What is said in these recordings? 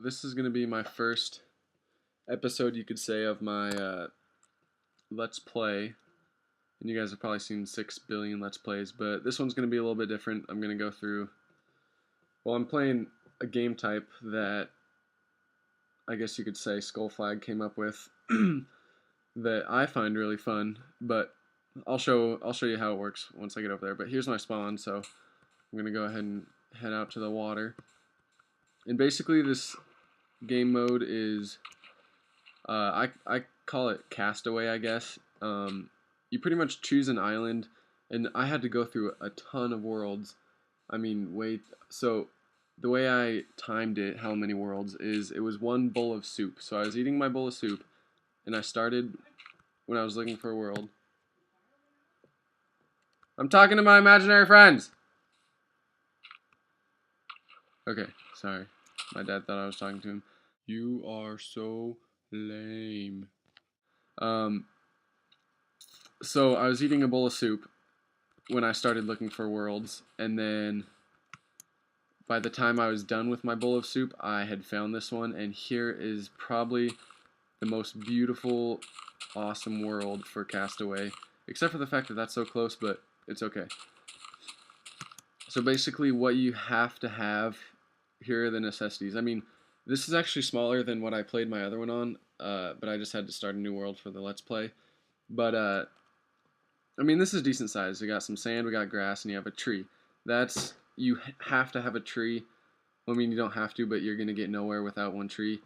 This is going to be my first episode, you could say, of my Let's Play. And you guys have probably seen 6 billion Let's Plays, but this one's going to be a little bit different. I'm going to go through... Well, I'm playing a game type that I guess you could say Skull Flag came up with that I find really fun, but I'll show you how it works once I get over there. But here's my spawn, so I'm going to go ahead and head out to the water. And basically this game mode is, I call it Castaway, I guess. You pretty much choose an island, and I had to go through a ton of worlds. I mean, so the way I timed it, how many worlds, is it was one bowl of soup. So I was eating my bowl of soup, and I started when I was looking for a world. I'm talking to my imaginary friends! Okay, sorry. My dad thought I was talking to him. You are so lame. So I was eating a bowl of soup when I started looking for worlds, and then by the time I was done with my bowl of soup, I had found this one, and here is probably the most beautiful, awesome world for Castaway, except for the fact that that's so close, but it's okay. So basically what you have to have, here are the necessities. I mean, this is actually smaller than what I played my other one on, but I just had to start a new world for the Let's Play. But, I mean, this is decent size. We got some sand, we got grass, and you have a tree. You have to have a tree. I mean, you don't have to, but you're going to get nowhere without one tree.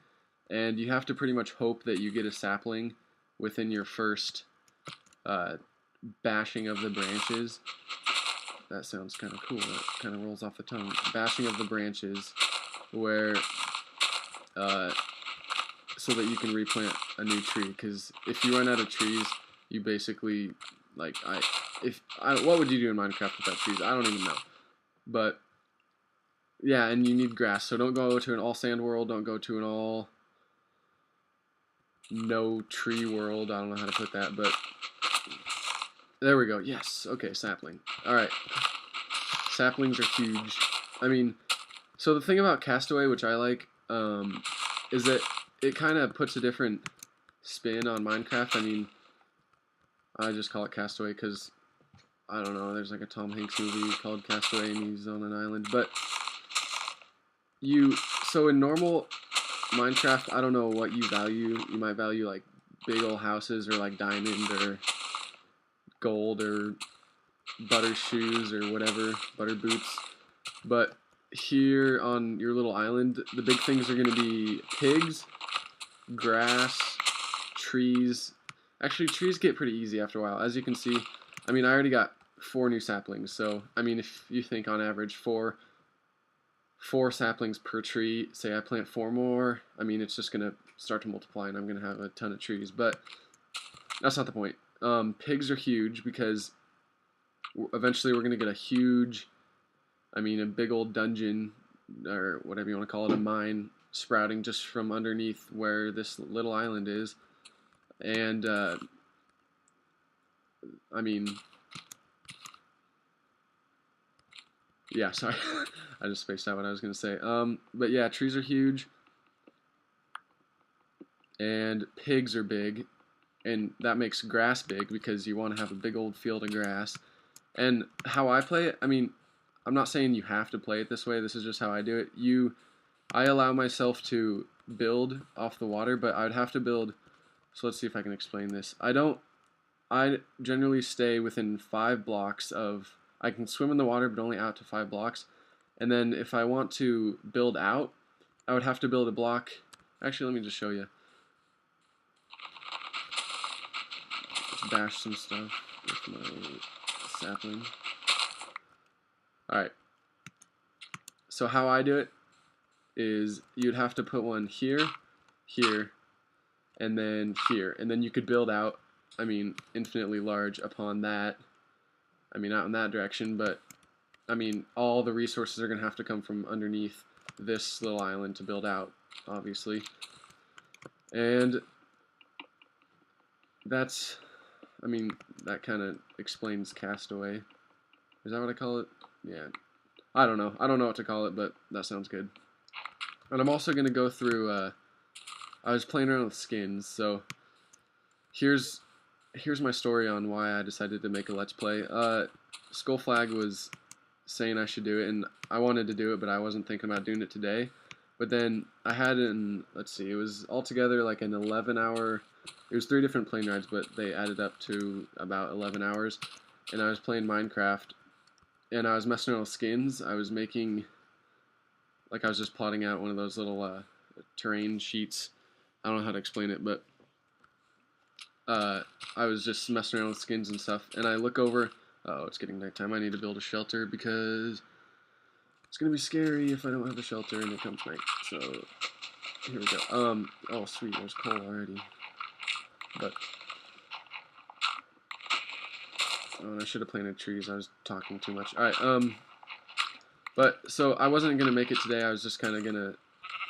And you have to pretty much hope that you get a sapling within your first bashing of the branches. That sounds kind of cool. That kind of rolls off the tongue. Bashing of the branches, where so that you can replant a new tree. Because if you run out of trees, you basically what would you do in Minecraft without trees? I don't even know. But yeah, and you need grass. So don't go to an all sand world. Don't go to an all no tree world. I don't know how to put that, but there we go. Yes. Okay, sapling. All right. Saplings are huge. I mean, so the thing about Castaway, which I like, is that it kind of puts a different spin on Minecraft. I mean, I just call it Castaway because, I don't know, there's like a Tom Hanks movie called Castaway and he's on an island. But so in normal Minecraft, I don't know what you value. You might value like big old houses or like diamond or gold or butter shoes or whatever, butter boots. But here on your little island, the big things are going to be pigs, grass, trees. Actually, trees get pretty easy after a while. As you can see, I mean, I already got 4 new saplings. So, I mean, if you think on average 4 saplings per tree, say I plant 4 more, I mean, it's just going to start to multiply and I'm going to have a ton of trees. But that's not the point. Pigs are huge because eventually we're going to get a big old dungeon, or whatever you want to call it, a mine, sprouting just from underneath where this little island is. And, I mean, yeah, sorry, I just spaced out what I was going to say. But yeah, trees are huge, and pigs are big, and that makes grass big because you want to have a big old field of grass. And how I play it, I mean, I'm not saying you have to play it this way, this is just how I do it. I allow myself to build off the water, but I would have to build, so let's see if I can explain this. I generally stay within 5 blocks of, I can swim in the water, but only out to 5 blocks. And then if I want to build out, I would have to build a block. Actually, let me just show you. Let's bash some stuff with my sapling. Alright. So how I do it is you'd have to put one here, here, and then here. And then you could build out, I mean, infinitely large upon that. I mean, out in that direction, but, I mean, all the resources are going to have to come from underneath this little island to build out, obviously. And that's, I mean, that kind of explains Castaway. Is that what I call it? Yeah. I don't know. I don't know what to call it, but that sounds good. And I'm also going to go through, I was playing around with skins, so here's my story on why I decided to make a Let's Play. Skull Flag was saying I should do it, and I wanted to do it, but I wasn't thinking about doing it today. But then I had let's see, it was altogether like an 11-hour, it was 3 different plane rides, but they added up to about 11 hours, and I was playing Minecraft, and I was messing around with skins. I was making, like I was just plotting out one of those little terrain sheets. I don't know how to explain it, but I was just messing around with skins and stuff, and I look over, oh, it's getting nighttime, I need to build a shelter because it's gonna be scary if I don't have a shelter and it comes night. So here we go. Oh sweet, there's coal already. But I should have planted trees. I was talking too much. All right. But so I wasn't gonna make it today. I was just kind of gonna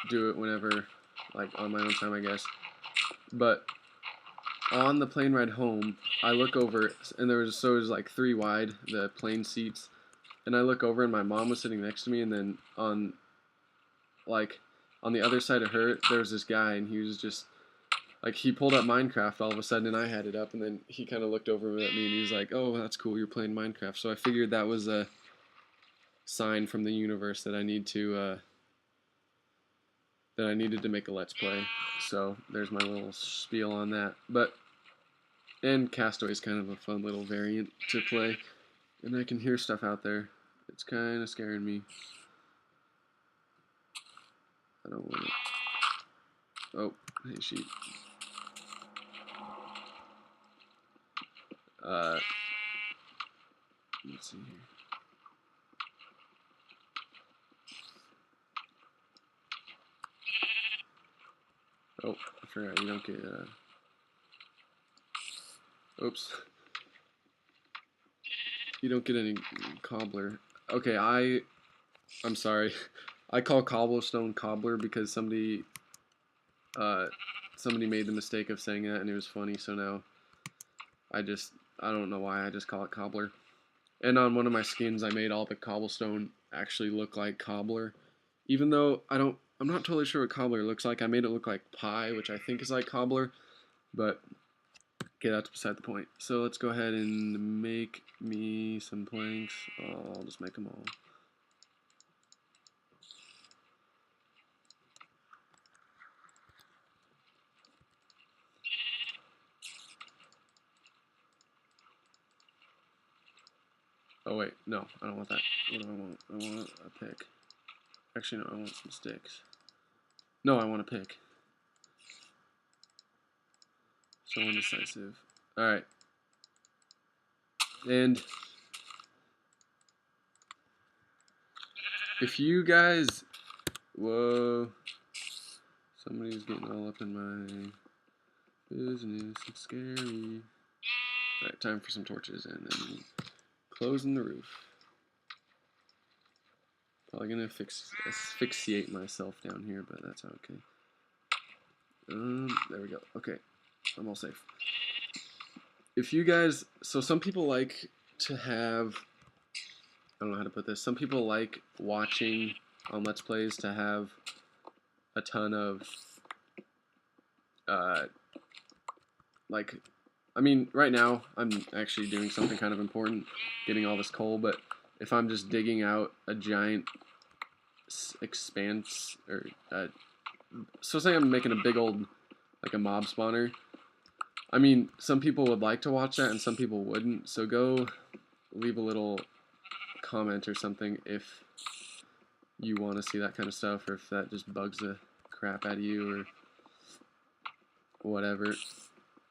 do it whenever, like on my own time, I guess. But on the plane ride home, I look over and it was like 3 wide, the plane seats. And I look over and my mom was sitting next to me, and then on the other side of her, there was this guy, and he was just, like, he pulled up Minecraft all of a sudden, and I had it up, and then he kind of looked over at me, and he was like, oh, that's cool, you're playing Minecraft. So I figured that was a sign from the universe that I needed to make a Let's Play. So there's my little spiel on that. And Castaway is kind of a fun little variant to play, and I can hear stuff out there. It's kind of scaring me. I don't want to. Oh, hey sheep. Let's see here. Oh, I forgot you don't get. Oops. You don't get any cobbler. Okay, I'm sorry. I call cobblestone cobbler because somebody made the mistake of saying that, and it was funny, so now I don't know why, I just call it cobbler. And on one of my skins, I made all the cobblestone actually look like cobbler. Even though I'm not totally sure what cobbler looks like. I made it look like pie, which I think is like cobbler, but okay, that's beside the point. So let's go ahead and make me some planks. Oh, I'll just make them all. Oh wait, no, I don't want that. What do I want? I want a pick. Actually, no, I want some sticks. No, I want a pick. So indecisive. Alright. And if you guys... Whoa. Somebody's getting all up in my business. It's scary. Alright, time for some torches and then closing the roof. Probably gonna asphyxiate myself down here, but that's okay. There we go. Okay, I'm all safe. If you guys, so some people like to have, I don't know how to put this, some people like watching on Let's Plays to have a ton of, I mean, right now, I'm actually doing something kind of important, getting all this coal, but if I'm just digging out a giant expanse, or, so say I'm making a big old, like a mob spawner, I mean, some people would like to watch that and some people wouldn't, so go leave a little comment or something if you want to see that kind of stuff, or if that just bugs the crap out of you, or whatever.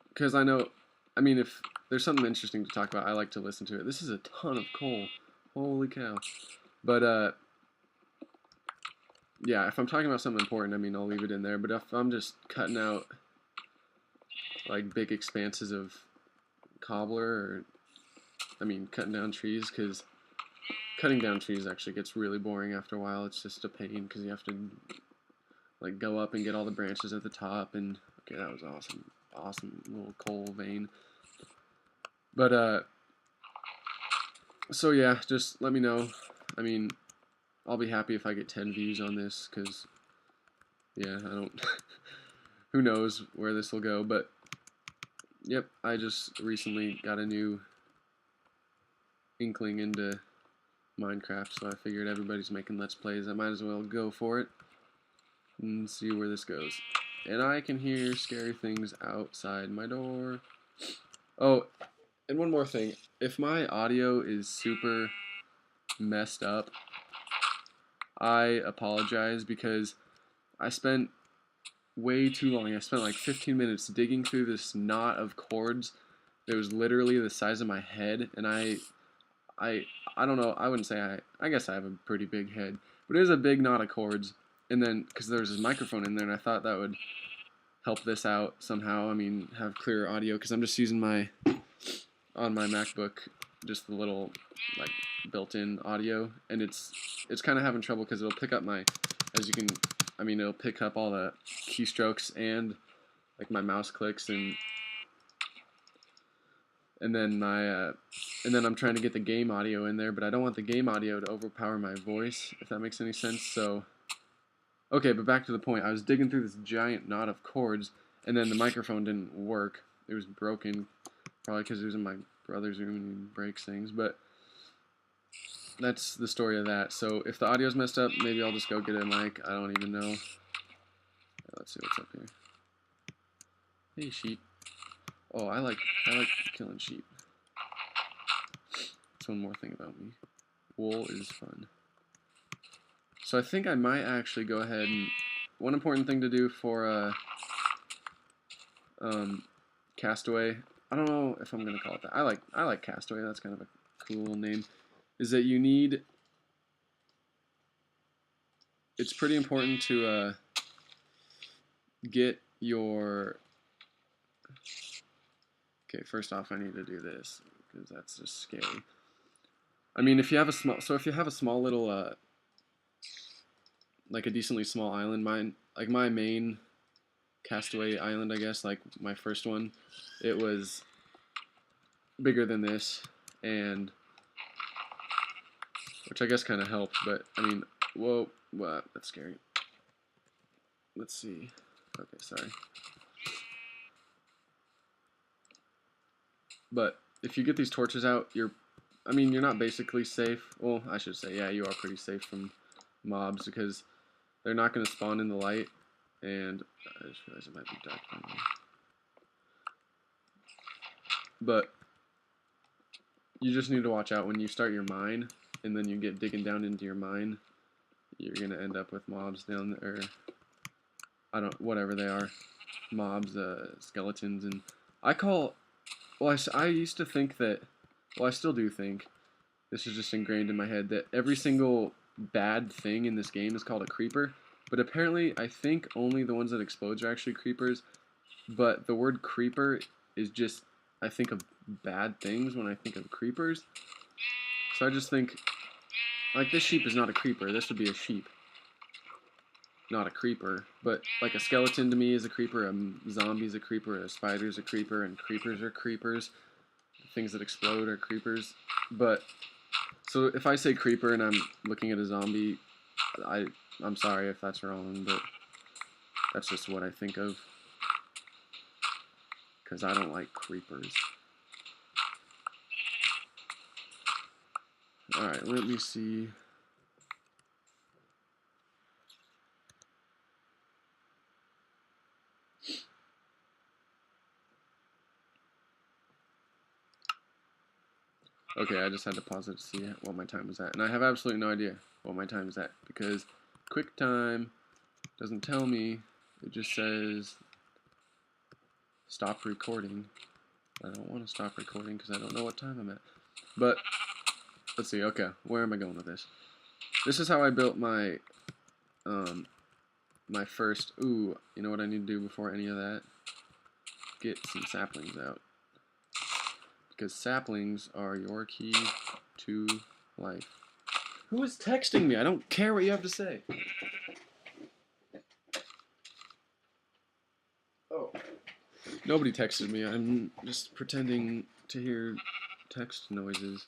Because I know, I mean, if there's something interesting to talk about, I like to listen to it. This is a ton of coal. Holy cow. But, yeah, if I'm talking about something important, I mean, I'll leave it in there. But if I'm just cutting out, like, big expanses of cobbler, or, I mean, cutting down trees, because cutting down trees actually gets really boring after a while. It's just a pain, because you have to, like, go up and get all the branches at the top, and, okay, that was awesome. Awesome little coal vein. But, so yeah, just let me know. I mean, I'll be happy if I get 10 views on this, because yeah, I don't. Who knows where this will go? But yep, I just recently got a new inkling into Minecraft, so I figured everybody's making Let's Plays. I might as well go for it and see where this goes. And I can hear scary things outside my door. Oh, and one more thing. If my audio is super messed up, I apologize because I spent way too long. I spent like 15 minutes digging through this knot of cords that was literally the size of my head, and I I don't know. I wouldn't say I guess I have a pretty big head, but it was a big knot of cords. And then because there was this microphone in there, and I thought that would help this out somehow. I mean, have clearer audio because I'm just using my on my MacBook just the little like built-in audio, and it's kind of having trouble because it'll pick up my as you can. I mean, it'll pick up all the keystrokes and like my mouse clicks and then I'm trying to get the game audio in there, but I don't want the game audio to overpower my voice, if that makes any sense. So, okay, but back to the point. I was digging through this giant knot of cords, and then the microphone didn't work. It was broken, probably because it was in my brother's room and he breaks things, but that's the story of that. So if the audio's messed up, maybe I'll just go get a mic. I don't even know. Let's see what's up here. Hey, sheep. Oh, I like killing sheep. That's one more thing about me. Wool is fun. So I think I might actually go ahead and one important thing to do for Castaway. I don't know if I'm gonna call it that. I like Castaway. That's kind of a cool name. Is that you need? It's pretty important to get your. Okay, first off, I need to do this because that's just scary. I mean, if you have a small little like a decently small island, like my main Castaway island, I guess, like my first one, it was bigger than this, and which I guess kind of helped, but I mean, whoa, that's scary. Let's see. Okay, sorry. But if you get these torches out, you're not basically safe. Well, I should say, yeah, you are pretty safe from mobs because they're not going to spawn in the light. And I just realized it might be dark down there. But you just need to watch out when you start your mine, and then you get digging down into your mine. You're going to end up with mobs down there. Whatever they are. Mobs, skeletons, and well, I used to think that, well, I still do think, this is just ingrained in my head, that every single bad thing in this game is called a creeper, but apparently I think only the ones that explode are actually creepers, but the word creeper is just, I think of bad things when I think of creepers, so I just think, like, this sheep is not a creeper, this would be a sheep. Not a creeper, but like a skeleton to me is a creeper, a zombie's a creeper, a spider's a creeper, and creepers are creepers. Things that explode are creepers. But so if I say creeper and I'm looking at a zombie, I'm sorry if that's wrong, but that's just what I think of. Because I don't like creepers. Alright, let me see. Okay, I just had to pause it to see what my time was at. And I have absolutely no idea what my time is at, because QuickTime doesn't tell me. It just says stop recording. I don't want to stop recording because I don't know what time I'm at. But, let's see, okay, where am I going with this? This is how I built my, my first, you know what I need to do before any of that? Get some saplings out. Because saplings are your key to life. Who is texting me? I don't care what you have to say. Oh. Nobody texted me. I'm just pretending to hear text noises.